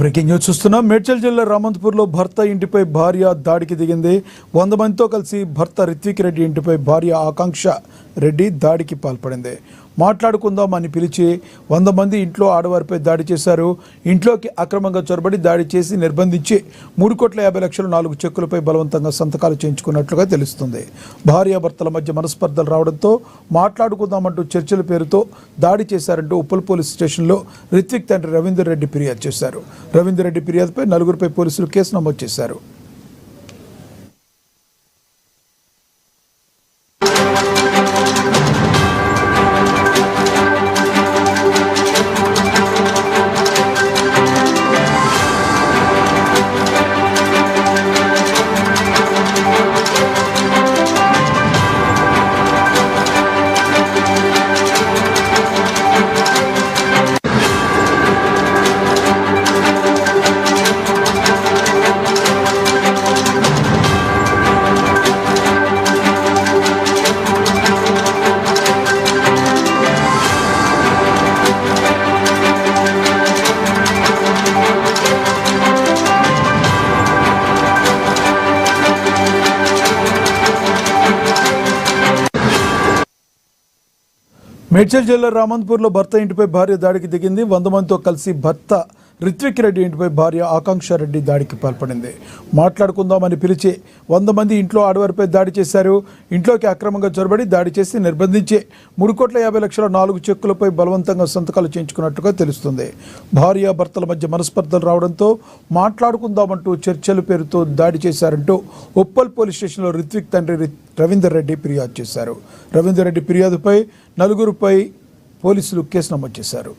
Breaking news చూస్తున్నాం. మేడ్చల్ జిల్లా రామంతపూర్లో భర్త ఇంటిపై భార్య దాడికి దిగింది. 100 మందితో కలిసి భర్త రిత్విక్ రెడ్డి ఇంటిపై భార్య ఆకాంక్ష రెడ్డి దాడికి పాల్పడింది. మాట్లాడుకుందాం అని పిలిచి 100 మంది ఇంట్లో ఆడవారిపై దాడి చేశారు. ఇంట్లోకి అక్రమంగా చొరబడి దాడి చేసి నిర్బంధించి 3,50,00,000 4 చెక్కులపై బలవంతంగా సంతకాలు చేయించుకున్నట్లుగా తెలుస్తుంది. భార్యాభర్తల మధ్య మనస్పర్ధలు రావడంతో మాట్లాడుకుందామంటూ చర్చల పేరుతో దాడి చేశారంటూ ఉప్పల్ పోలీస్ స్టేషన్లో రిత్విక్ తండ్రి రవీందర్ రెడ్డి ఫిర్యాదు చేశారు. రవీందర్ రెడ్డి ఫిర్యాదుపై 4 పోలీసులు కేసు నమోదు చేశారు. మేడ్చల్ జిల్లా రామంతపూర్లో భర్త ఇంటిపై భార్య దాడికి దిగింది. 100 మందితో కలిసి భర్త రిత్విక్ రెడ్డి ఇంటిపై భార్య ఆకాంక్ష రెడ్డి దాడికి పాల్పడింది. మాట్లాడుకుందామని పిలిచి 100 మంది ఇంట్లో ఆడవారిపై దాడి చేశారు. ఇంట్లోకి అక్రమంగా చొరబడి దాడి చేసి నిర్బంధించి 3,50,00,000 4 చెక్కులపై బలవంతంగా సంతకాలు చేయించుకున్నట్టుగా తెలుస్తుంది. భార్యాభర్తల మధ్య మనస్పర్ధలు రావడంతో మాట్లాడుకుందామంటూ చర్చల పేరుతో దాడి చేశారంటూ ఉప్పల్ పోలీస్ స్టేషన్లో రిత్విక్ తండ్రి రవీందర్ రెడ్డి ఫిర్యాదు చేశారు. రవీందర్ రెడ్డి ఫిర్యాదుపై 4 పోలీసులు కేసు నమోదు చేశారు.